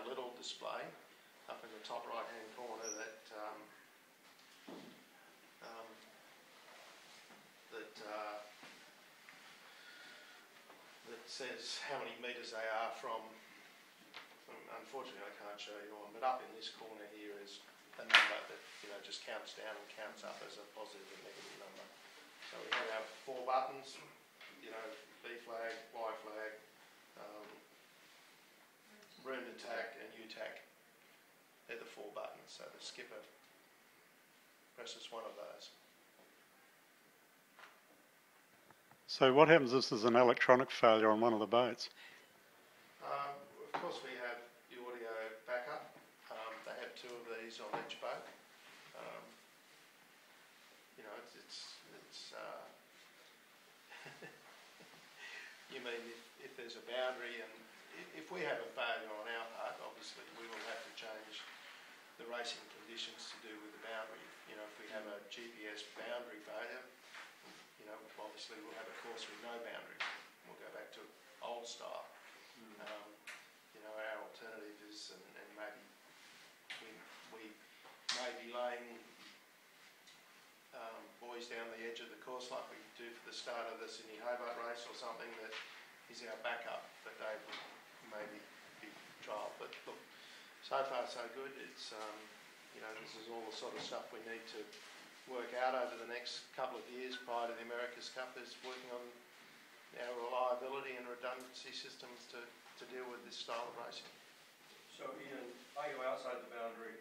a little display up in the top right-hand corner that that says how many metres they are from. Unfortunately, I can't show you on, but up in this corner here is a number that just counts down and counts up as a positive and negative number. So we have 4 buttons, B flag, Y flag, room attack and UTAC. They're the 4 buttons, so the skipper presses one of those. So what happens if there's an electronic failure on one of the boats? Of course we have the audio backup. They have 2 of these on each boat. You mean if there's a boundary, and if we have a failure on our part, obviously we will have to change the racing conditions to do with the boundary. If we have a GPS boundary failure, obviously we'll have a course with no boundary. We'll go back to old style. Our alternative is, and maybe we may be laying buoys down the edge of the course like we do for the start of the Sydney Hobart race or something that is our backup, but they would maybe be trial. But look, so far so good. It's this is all the sort of stuff we need to work out over the next couple of years prior to the America's Cup, is working on our reliability and redundancy systems to deal with this style of racing. So Iain, are you outside the boundary,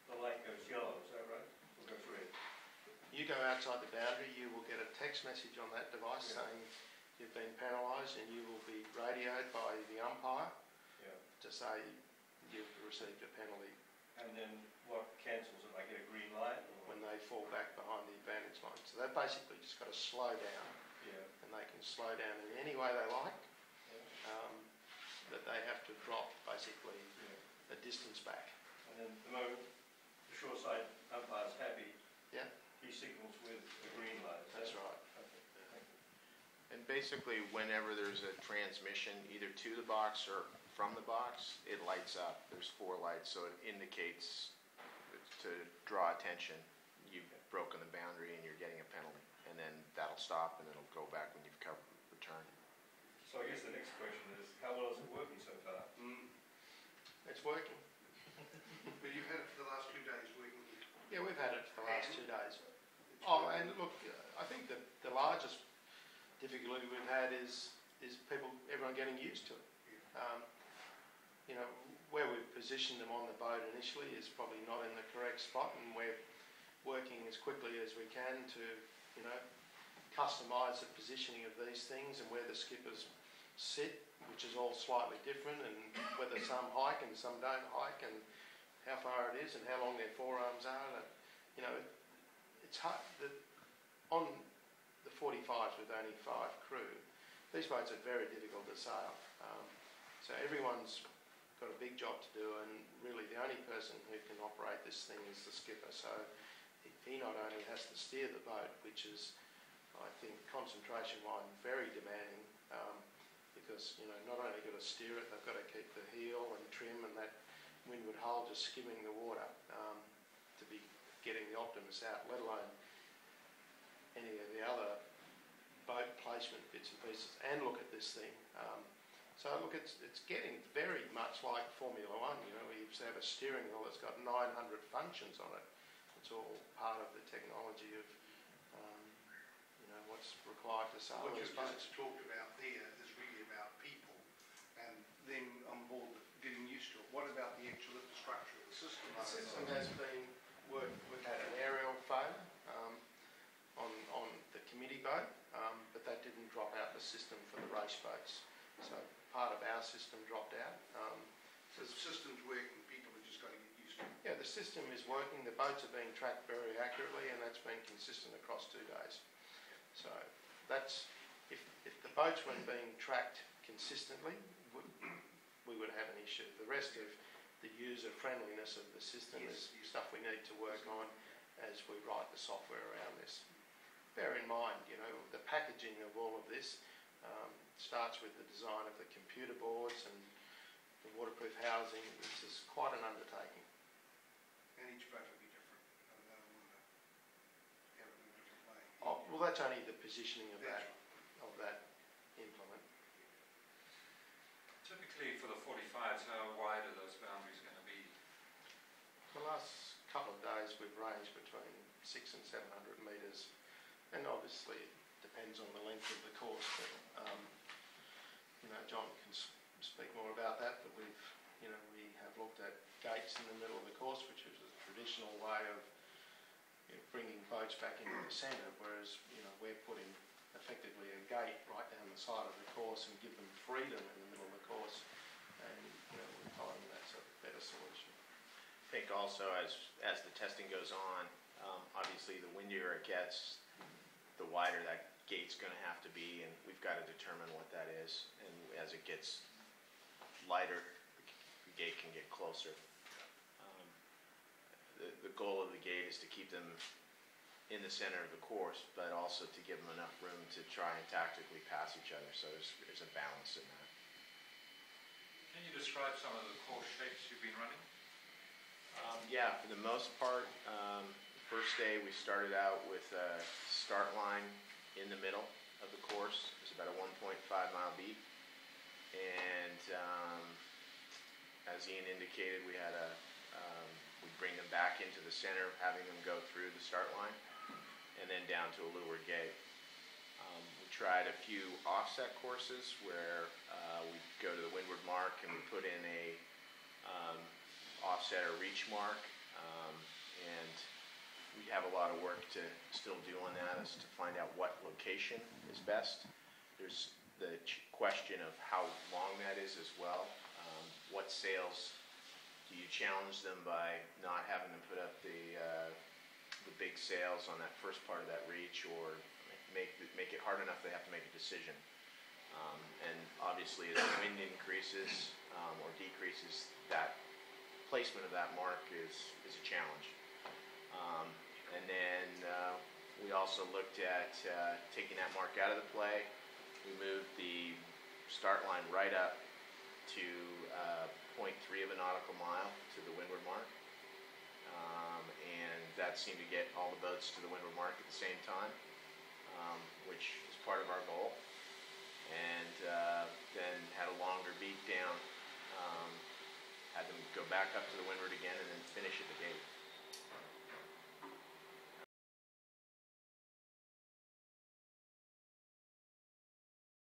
the light goes yellow, is that right? Or goes red? You go outside the boundary, you will get a text message on that device saying you've been penalised, and you will be radioed by the umpire to say you've received a penalty. And then what cancels it? I get a green light? Or? When they fall back behind the advantage line. So they've basically just got to slow down, and they can slow down in any way they like, but they have to drop basically a distance back. And then the moment the shoreside umpire's happy, he signals with a green light. That's right. Okay. Thank you. And basically, whenever there's a transmission either to the box or from the box, it lights up. There's 4 lights, so it indicates to draw attention. You've broken the boundary and you're getting a penalty, and then that'll stop and it'll go back when you've covered return. So I guess the next question is, how well is it working so far? It's working. But you've had it for the last 2 days working? Yeah, we've had it for the last 2 days. Oh, and look, I think that the largest difficulty we've had is everyone getting used to it. Where we've positioned them on the boat initially is probably not in the correct spot, and we're working as quickly as we can to, customise the positioning of these things and where the skippers sit, which is all slightly different, and whether some hike and some don't hike, and how far it is and how long their forearms are. It's hard. On the 45s with only 5 crew, these boats are very difficult to sail. So everyone's got a big job to do, and really the only person who can operate this thing is the skipper. So he not only has to steer the boat, which is, I think, concentration-wise very demanding, because not only got to steer it, they've got to keep the heel and trim and that windward hull just skimming the water to be getting the optimus out, let alone any of the other boat placement bits and pieces, and look at this thing. So look, it's getting very much like Formula One. We used to have a steering wheel that's got 900 functions on it. It's all part of the technology of what's required to sail. What you've just talked about there is really about people and them on board getting used to it. What about the actual infrastructure of the system? The system has been worked. We've had an aerial failure on the committee boat, but that didn't drop out the system for the race boats. So part of our system dropped out. So the system's working, people are just got to get used to it. Yeah, the system is working. The boats are being tracked very accurately, and that's been consistent across 2 days. So that's, if the boats weren't being tracked consistently, we would have an issue. The rest of the user friendliness of the system is stuff we need to work on as we write the software around this. Bear in mind, the packaging of all of this starts with the design of the computer boards and the waterproof housing. This is quite an undertaking. And each boat will be different. I don't want to have it in a different way. Oh, well, that's only the positioning of That's that implement. Typically for the 45s, how wide are those boundaries going to be? The last couple of days we've ranged between 600 and 700 metres, and obviously it depends on the length of the course. But John can speak more about that. But we have looked at gates in the middle of the course, which is a traditional way of bringing boats back into the centre, whereas we're putting effectively a gate right down the side of the course and give them freedom in the middle of the course, and we're finding that's a better solution. I think also as the testing goes on, obviously the windier it gets, the wider that gate's going to have to be, and we've got to determine what that is. And as it gets lighter, the gate can get closer. The goal of the gate is to keep them in the center of the course, but also to give them enough room to try and tactically pass each other. So there's a balance in that. Can you describe some of the course shapes you've been running? Yeah, for the most part, the first day we started out with a start line in the middle of the course. It was about a 1.5 mile beat. And as Iain indicated, we'd bring them back into the center, having them go through the start line, and then down to a leeward gate. We tried a few offset courses where we go to the windward mark and we put in a offset or reach mark, and we have a lot of work to still do on that as to find out what location is best. There's the question of how long that is as well. What sails do you challenge them by not having them put up the big sails on that first part of that reach, or make it hard enough they have to make a decision? And obviously as the wind increases or decreases, that placement of that mark is a challenge. And then we also looked at taking that mark out of the play. We moved the start line right up to 0.3 of a nautical mile to the windward mark. And that seemed to get all the boats to the windward mark at the same time, which is part of our goal. And then had a longer beat down, had them go back up to the windward again, and then finish at the gate.